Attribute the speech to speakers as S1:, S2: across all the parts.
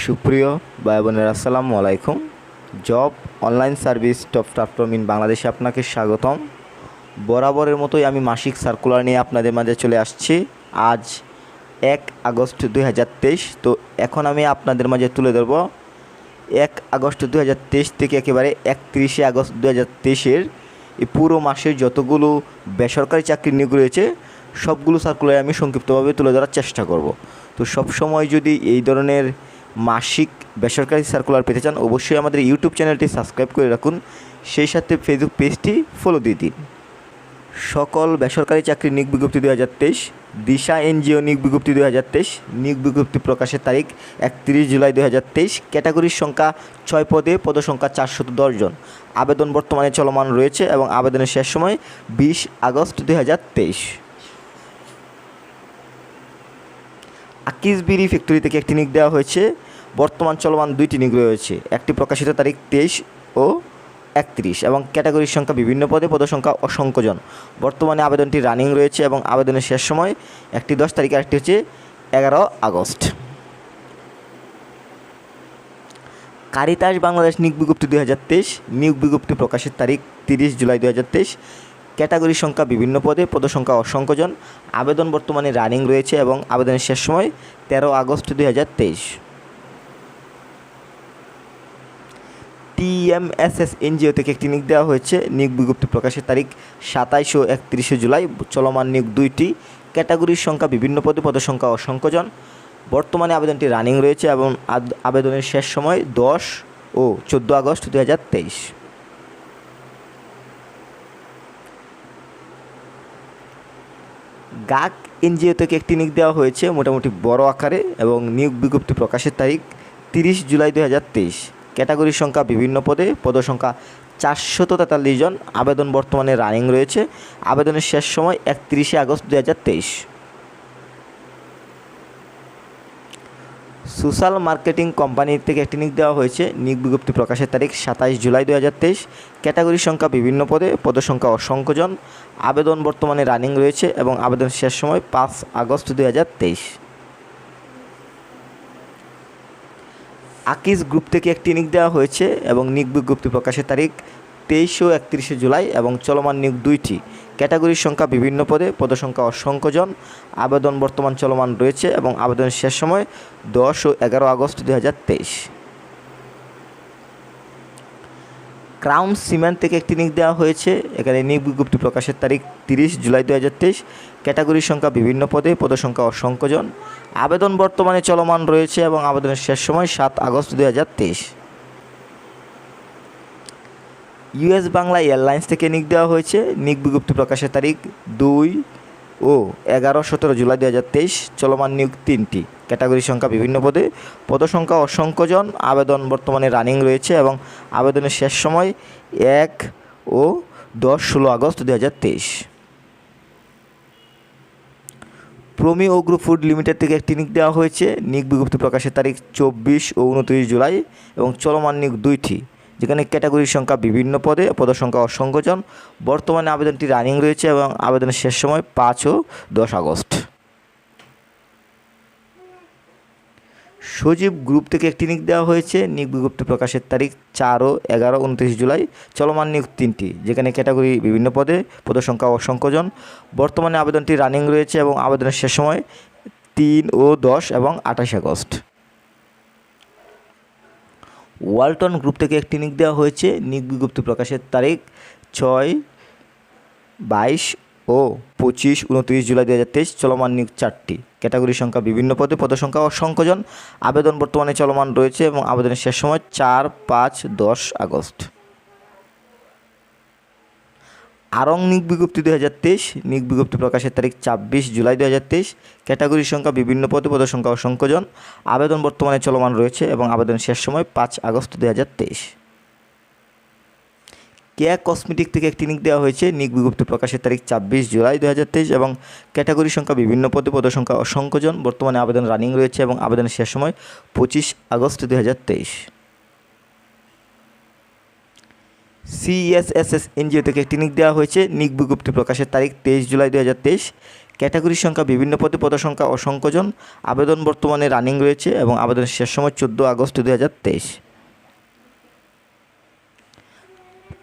S1: সুপ্রিয় ভাই বোনেরা, আসসালামু আলাইকুম। Job online service top platform in বাংলাদেশে আপনাকে স্বাগতম। বরাবরের মতোই আমি মাসিক সার্কুলার নিয়ে আপনাদের মাঝে চলে আসছি। আজ 1 আগস্ট 2023। তো এখন আমি আপনাদের মাঝে তুলে ধরব 1 আগস্ট 2023 থেকে একেবারে 31 আগস্ট 2023-এর এই পুরো মাসের যতগুলো বেসরকারি চাকরির নিয়োগ রয়েছে সবগুলো সার্কুলার আমি সংক্ষিপ্তভাবে তুলে ধরার চেষ্টা করব। তো সবসময় যদি এই ধরনের মাসিক বেসরকারি সার্কুলার পেতে চান, অবশ্যই আমাদের ইউটিউব চ্যানেলটি সাবস্ক্রাইব করে রাখুন, সেই সাথে ফেসবুক পেজটি ফলো দিয়ে দিন। সকল বেসরকারি চাকরির নিয়োগ বিজ্ঞপ্তি 2023, দিশা এনজিও নিয়োগ বিজ্ঞপ্তি 2023, নিয়োগ বিজ্ঞপ্তি প্রকাশের তারিখ 31 জুলাই 2023। ক্যাটাগরির সংখ্যা 6 পদে, পদসংখ্যা 410 জন। আবেদন বর্তমানে চলমান রয়েছে এবং আবেদনের শেষ সময় 20 আগস্ট 2023। আকিজ বিড়ি ফ্যাক্টরি থেকে একটি নিয়োগ দেওয়া হয়েছে। বর্তমান চলমান 2টি নিয়োগ রয়েছে, একটি প্রকাশিত তারিখ 23 ও 31 এবং ক্যাটাগরির সংখ্যা বিভিন্ন পদে, পদসংখ্যা অসংখ্য জন। বর্তমানে আবেদনটি রানিং রয়েছে এবং আবেদনের শেষ সময় একটি 10 তারিখ আর একটি হচ্ছে 11 আগস্ট। কারিতাস বাংলাদেশ নিয়োগ বিজ্ঞপ্তি 2023, নিয়োগ বিজ্ঞপ্তি প্রকাশের তারিখ 30 জুলাই 2023। ক্যাটাগরির সংখ্যা বিভিন্ন পদে, পদসংখ্যা অসংখ্য জন। আবেদন বর্তমানে রানিং রয়েছে এবং আবেদনের শেষ সময় 13 আগস্ট 2023। TMSS এনজিও থেকে একটি নিয়োগ দেওয়া হয়েছে। নিয়োগ বিজ্ঞপ্তি প্রকাশের তারিখ 27 ও 31 জুলাই। চলমান নিয়োগ 2টি। ক্যাটাগরির সংখ্যা বিভিন্ন পদে, পদসংখ্যা অসংখ্য জন। বর্তমানে আবেদনটি রানিং রয়েছে এবং আবেদনের শেষ সময় 10 ও 14 আগস্ট 2023। গাক এনজিও থেকে একটি নিয়োগ দেওয়া হয়েছে মোটামুটি বড় আকারে এবং নিয়োগ বিজ্ঞপ্তি প্রকাশের তারিখ 30 জুলাই 2023। ক্যাটাগরির সংখ্যা বিভিন্ন পদে, পদসংখ্যা 443 জন। আবেদন বর্তমানে রানিং রয়েছে। আবেদনের শেষ সময় 31 আগস্ট 2023। সোশ্যাল মার্কেটিং কোম্পানি থেকে একটি নিয়োগ দেওয়া হয়েছে। নিয়োগ বিজ্ঞপ্তি প্রকাশের তারিখ 27 জুলাই 2023। ক্যাটাগরির সংখ্যা বিভিন্ন পদে, পদসংখ্যা অসংখ্য জন। আবেদন বর্তমানে রানিং রয়েছে এবং আবেদনের শেষ সময় 5 আগস্ট 2023। আকিজ গ্রুপ থেকে একটি নিয়োগ দেওয়া হয়েছে এবং নিয়োগ বিজ্ঞপ্তি প্রকাশের তারিখ 23 ও 31 জুলাই এবং চলমান নিয়োগ 2টি। ক্যাটাগরির সংখ্যা বিভিন্ন পদে, পদসংখ্যা অসংখ্য জন। আবেদন বর্তমান চলমান রয়েছে এবং আবেদনের শেষ সময় 10 ও 11 আগস্ট 2023। ক্রাউন সিমেন্ট থেকে একটি নিয়োগ দেওয়া হয়েছে। এখানে নিয়োগ বিজ্ঞপ্তি প্রকাশের তারিখ 30 জুলাই 2023। ক্যাটাগরির সংখ্যা বিভিন্ন পদে, পদসংখ্যা অসংখ্য জন। আবেদন বর্তমানে চলমান রয়েছে এবং আবেদনের শেষ সময় 7 আগস্ট 2023। ইউএস বাংলা এয়ারলাইন্স থেকে নিয়োগ দেওয়া হয়েছে। নিয়োগ বিজ্ঞপ্তি প্রকাশের তারিখ 2 ও 11-17 জুলাই 2023। চলমান নিয়োগ 3টি। ক্যাটাগরির সংখ্যা বিভিন্ন পদে, পদসংখ্যা অসংখ্য জন। আবেদন বর্তমানে রানিং রয়েছে এবং আবেদনের শেষ সময় 1 ও 10-16 আগস্ট 2023। প্রমি অগ্রো ফুড লিমিটেড থেকে একটি নিয়োগ দেওয়া হয়েছে। নিয়োগ বিজ্ঞপ্তি প্রকাশের তারিখ 24 ও 29 জুলাই এবং চলমান নিয়োগ 2টি, যেখানে ক্যাটাগরির সংখ্যা বিভিন্ন পদে, পদসংখ্যা অসংখ্য জন। বর্তমানে আবেদনটি রানিং রয়েছে এবং আবেদনের শেষ সময় 5 ও 10 আগস্ট। সজীব গ্রুপ থেকে একটি নিয়োগ দেওয়া হয়েছে। নিয়োগ বিজ্ঞপ্তি প্রকাশের তারিখ 4 ও 11, 29 জুলাই। চলমান নিয়োগ 3টি, যেখানে ক্যাটাগরি বিভিন্ন পদে, পদসংখ্যা অসংখ্য জন। বর্তমানে আবেদনটি রানিং রয়েছে এবং আবেদনের শেষ সময় 3 ও 10 এবং 28 আগস্ট। ওয়ালটন গ্রুপ থেকে একটি নিয়োগ দেওয়া হয়েছে। নিয়োগ বিজ্ঞপ্তি প্রকাশের তারিখ 6, 22 ও 25, 29 জুলাই 2023। চলমান নিয়োগ 4টি। ক্যাটাগরির সংখ্যা বিভিন্ন পদে, পদসংখ্যা অসংখ্য জন। আবেদন বর্তমানে চলমান রয়েছে এবং আবেদনের শেষ সময় 4, 5, 10 আগস্ট। আরং নিয়োগ বিজ্ঞপ্তি 2023। নিয়োগ বিজ্ঞপ্তি প্রকাশের তারিখ 26 জুলাই 2023। ক্যাটাগরির সংখ্যা বিভিন্ন পদে, পদসংখ্যা অসংখ্য জন। আবেদন বর্তমানে চলমান রয়েছে এবং আবেদনের শেষ সময় 5 আগস্ট 2023। কেয়া কসমেটিক থেকে একটি নিয়োগ দেওয়া হয়েছে। নিয়োগ বিজ্ঞপ্তি প্রকাশের তারিখ 26 জুলাই 2023 এবং ক্যাটাগরির সংখ্যা বিভিন্ন পদে, পদসংখ্যা অসংখ্য জন। বর্তমানে আবেদন রানিং রয়েছে এবং আবেদনের শেষ সময় 25 আগস্ট 2023। সিএসএসএস এনজিও থেকে একটি নিয়োগ দেওয়া হয়েছে। নিয়োগ বিজ্ঞপ্তি প্রকাশের তারিখ 23 জুলাই 2023। ক্যাটাগরির সংখ্যা বিভিন্ন পদে, পদ সংখ্যা অসংখ্যজন। আবেদন বর্তমানে রানিং রয়েছে এবং আবেদনের শেষ সময় 14 আগস্ট 2023।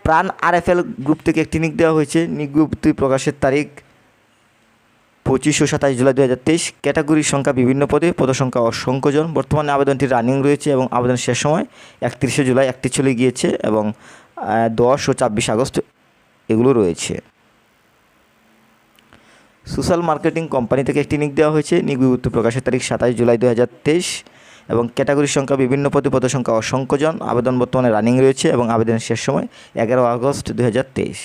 S1: প্রাণ আরএফএল গ্রুপ থেকে একটি নিয়োগ দেওয়া হয়েছে। নিয়োগ বিজ্ঞপ্তি প্রকাশের তারিখ 25 ও 27 জুলাই 2023। ক্যাটাগরির সংখ্যা বিভিন্ন পদে, পদ সংখ্যা অসংখ্যজন। বর্তমানে আবেদনটি রানিং রয়েছে এবং আবেদনের শেষ সময় 31 জুলাই, একটি চলে গিয়েছে এবং 10 ও 24 আগস্ট এগুলো রয়েছে। সোশ্যাল মার্কেটিং কোম্পানি থেকে একটি নিয়োগ দেওয়া হয়েছে। নিয়োগ বিজ্ঞপ্তি প্রকাশের তারিখ 27 জুলাই 2023 এবং ক্যাটাগরির সংখ্যা বিভিন্ন পদে, পদ সংখ্যা অসংখ্যজন। আবেদন বর্তমানে রানিং রয়েছে এবং আবেদনের শেষ সময় 11 আগস্ট 2023।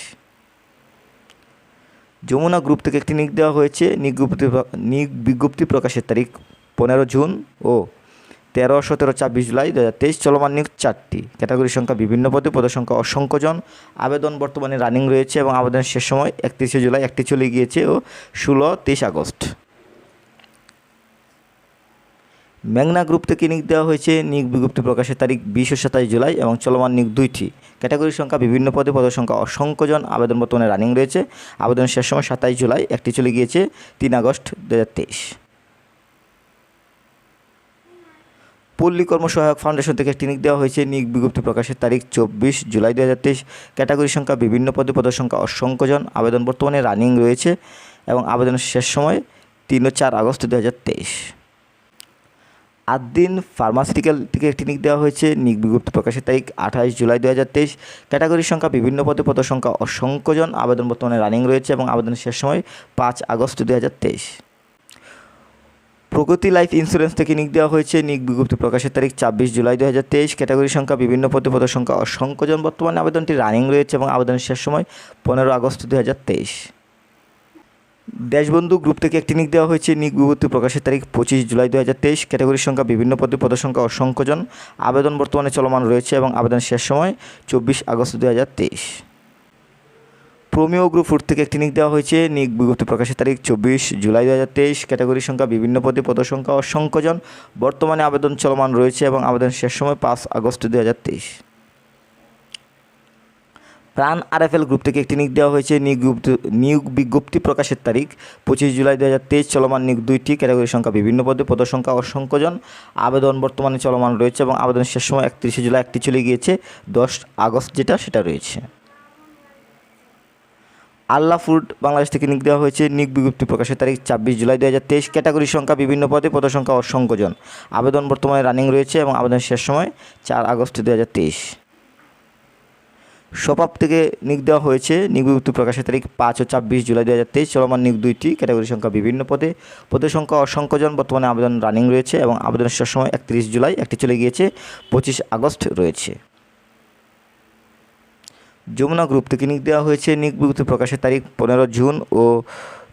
S1: যমুনা গ্রুপ থেকে একটি নিয়োগ দেওয়া হয়েছে। নিয়োগ বিজ্ঞপ্তি প্রকাশের তারিখ 15 জুন ও 13, 17, 24 জুলাই 2023। চলমান নিয়োগ 4টি। ক্যাটাগরির সংখ্যা বিভিন্ন পদে, পদ সংখ্যা অসংখ্যজন। আবেদন বর্তমানে রানিং রয়েছে এবং আবেদনের শেষ সময় 31 জুলাই, একটি চলে গিয়েছে ও 16, 23 আগস্ট। মেঘনা গ্রুপ থেকে নিয়োগ দেওয়া হয়েছে। নিয়োগ বিজ্ঞপ্তি প্রকাশের তারিখ 20 ও 27 জুলাই এবং চলমান নিয়োগ 2টি। ক্যাটাগরির সংখ্যা বিভিন্ন পদে, পদ সংখ্যা অসংখ্যজন। আবেদন বর্তমানে রানিং রয়েছে। আবেদনের শেষ সময় 27 জুলাই, একটি চলে গিয়েছে 3 আগস্ট 2023। পল্লী কর্মসহায়ক ফাউন্ডেশন থেকে একটি নিয়োগ দেওয়া হয়েছে। নিয়োগ বিজ্ঞপ্তি প্রকাশের তারিখ 24 জুলাই 2023। ক্যাটাগরির সংখ্যা বিভিন্ন পদে, পদ সংখ্যা অসংখ্যজন। আবেদন বর্তমানে রানিং রয়েছে এবং আবেদনের শেষ সময় 3 ও 4 আগস্ট 2023। আদ্দিন ফার্মাসিউটিক্যাল থেকে একটি নিয়োগ দেওয়া হয়েছে। নিয়োগ বিজ্ঞপ্তি প্রকাশের তারিখ 28 জুলাই 2023। ক্যাটাগরির সংখ্যা বিভিন্ন পদে, পদ সংখ্যা অসংখ্যজন। আবেদন বর্তমানে রানিং রয়েছে এবং আবেদনের শেষ সময় 5 আগস্ট 2023। প্রগতি লাইফ ইন্স্যুরেন্স থেকে নিয়োগ দেওয়া হয়েছে। নিয়োগ বিজ্ঞপ্তি প্রকাশের তারিখ 26 জুলাই 2023। ক্যাটাগরির সংখ্যা বিভিন্ন পদে, পদ সংখ্যা অসংখ্যজন। বর্তমানে আবেদনটি রানিং রয়েছে এবং আবেদনের শেষ সময় 15 আগস্ট 2023। দেশবন্ধু গ্রুপ থেকে একটি নিয়োগ দেওয়া হয়েছে। নিয়োগ বিজ্ঞপ্তি প্রকাশের তারিখ 25 জুলাই 2023। ক্যাটাগরির সংখ্যা বিভিন্ন পদে, পদ সংখ্যা অসংখ্যজন। আবেদন বর্তমানে চলমান রয়েছে এবং আবেদনের শেষ সময় 24 আগস্ট 2023। প্রোমিও গ্রুপ ফুড থেকে একটি নিয়োগ দেওয়া হয়েছে। নিয়োগ বিজ্ঞপ্তি প্রকাশের তারিখ 24 জুলাই 2023। ক্যাটাগরির সংখ্যা বিভিন্ন পদে, পদ সংখ্যা অসংখ্যজন। বর্তমানে আবেদন চলমান রয়েছে এবং আবেদনের শেষ সময় 5 আগস্ট 2023। প্রাণ আরএফএল গ্রুপ থেকে একটি নিয়োগ দেওয়া হয়েছে। নিয়োগ বিজ্ঞপ্তি প্রকাশের তারিখ 25 জুলাই 2023। চলমান নিয়োগ 2টি। ক্যাটাগরির সংখ্যা বিভিন্ন পদে, পদ সংখ্যা অসংখ্যজন। আবেদন বর্তমানে চলমান রয়েছে এবং আবেদনের শেষ সময় 31 জুলাই, একটি চলে গিয়েছে 10 আগস্ট সেটা রয়েছে। আল্লাহ ফুড বাংলাদেশ থেকে নিয়োগ দেওয়া হয়েছে। নিয়োগ বিজ্ঞপ্তি প্রকাশের তারিখ 26 জুলাই 2023। ক্যাটাগরির সংখ্যা বিভিন্ন পদে, পদ সংখ্যা অসংখ্যজন। আবেদন বর্তমানে রানিং রয়েছে এবং আবেদনের শেষ সময় 4 আগস্ট 2023। শপাপ থেকে নিয়োগ দেওয়া হয়েছে। নিয়োগ বিজ্ঞপ্তি প্রকাশের তারিখ 5 ও 24 জুলাই 2023। চলমান নিয়োগ 2টি। ক্যাটাগরির সংখ্যা বিভিন্ন পদে, পদের সংখ্যা অসংখ্যজন। বর্তমানে আবেদন রানিং রয়েছে এবং আবেদনের শেষ সময় 31 জুলাই, একটি চলে গিয়েছে 25 আগস্ট রয়েছে। যমুনা গ্রুপ থেকে নিয়োগ দেওয়া হয়েছে। নিয়োগ বিজ্ঞপ্তি প্রকাশের তারিখ 15 জুন ও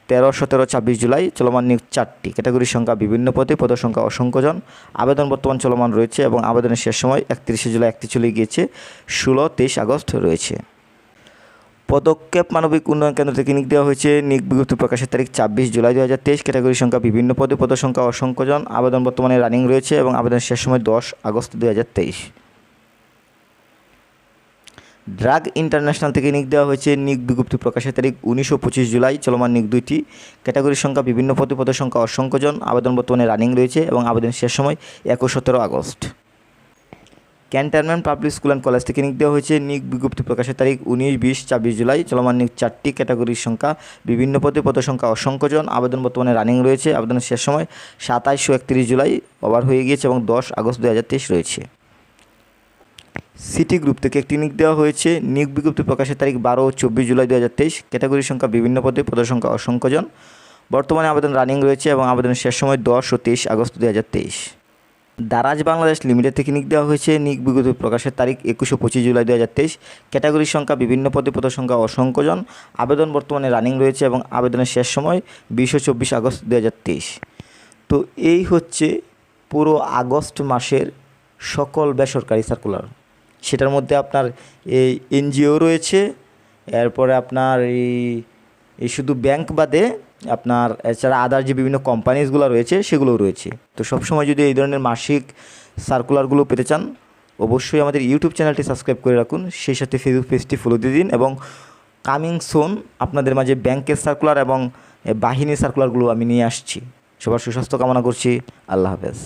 S1: 13, 17, 24 জুলাই। চলমান নিয়োগ 4টি। ক্যাটাগরির সংখ্যা বিভিন্ন পদে, পদ সংখ্যা অসংখ্যজন। আবেদন বর্তমান চলমান রয়েছে এবং আবেদনের শেষ সময় 31 জুলাই, একটি চলে গিয়েছে 16, 23 আগস্ট রয়েছে। পদক্ষেপ মানবিক উন্নয়ন কেন্দ্র থেকে নিয়োগ দেওয়া হয়েছে। নিয়োগ বিজ্ঞপ্তি প্রকাশের তারিখ 26 জুলাই 2023। ক্যাটাগরির সংখ্যা বিভিন্ন পদে, পদ সংখ্যা অসংখ্যজন। আবেদন বর্তমানে রানিং রয়েছে এবং আবেদনের শেষ সময় 10 আগস্ট 2023। ড্রাগ ইন্টারন্যাশনাল থেকে নিয়োগ দেওয়া হয়েছে। নিয়োগ বিজ্ঞপ্তি প্রকাশের তারিখ 19 ও 25 জুলাই। চলমান নিয়োগ 2টি। ক্যাটাগরির সংখ্যা বিভিন্ন পদে, পদের সংখ্যা অসংখ্যজন। আবেদন বর্তমানে রানিং রয়েছে এবং আবেদনের শেষ সময় 21, 17 August. Cantonment public school and college থেকে নিয়োগ দেওয়া হয়েছে। নিয়োগ বিজ্ঞপ্তি প্রকাশের তারিখ 19, 20, 24 জুলাই। চলমান নিয়োগ 4টি। ক্যাটাগরির সংখ্যা বিভিন্ন পদে, পদের সংখ্যা অসংখ্যজন। আবেদন বর্তমানে রানিং রয়েছে। আবেদনের শেষ সময় 27 ও 31 জুলাই ওভার হয়ে গিয়েছে এবং 10 আগস্ট 2023 রয়েছে। সিটি গ্রুপ থেকে একটি নিয়োগ দেওয়া হয়েছে। নিয়োগ বিজ্ঞপ্তি প্রকাশের তারিখ 12 ও 24 জুলাই 2023। ক্যাটাগরির সংখ্যা বিভিন্ন পদে, পদের সংখ্যা অসংখ্যজন। বর্তমানে আবেদন রানিং রয়েছে এবং আবেদনের শেষ সময় 10 ও 23 আগস্ট 2023। দারাজ বাংলাদেশ লিমিটেড থেকে নিয়োগ দেওয়া হয়েছে। নিয়োগ বিজ্ঞপ্তি প্রকাশের তারিখ 21 ও 25 জুলাই 2023। ক্যাটাগরির সংখ্যা বিভিন্ন পদে, পদের সংখ্যা অসংখ্যজন। আবেদন বর্তমানে রানিং রয়েছে এবং আবেদনের শেষ সময় 20 ও 24 আগস্ট 2023। তো এই হচ্ছে পুরো আগস্ট মাসের সকল বেসরকারি সার্কুলার। সেটার মধ্যে আপনার এই এনজিও রয়েছে, এরপরে আপনার এই শুধু ব্যাংক বাদে আপনার এছাড়া আদার যে বিভিন্ন কোম্পানিজগুলো রয়েছে সেগুলোও রয়েছে। তো সবসময় যদি এই ধরনের মাসিক সার্কুলারগুলো পেতে চান অবশ্যই আমাদের ইউটিউব চ্যানেলটি সাবস্ক্রাইব করে রাখুন, সেই সাথে ফেসবুক পেজটি ফলো দিয়ে দিন এবং কামিং সুন আপনাদের মাঝে ব্যাংকের সার্কুলার এবং বাহিনীর সার্কুলারগুলো আমি নিয়ে আসছি। সবার সুস্বাস্থ্য কামনা করছি। আল্লাহ হাফেজ।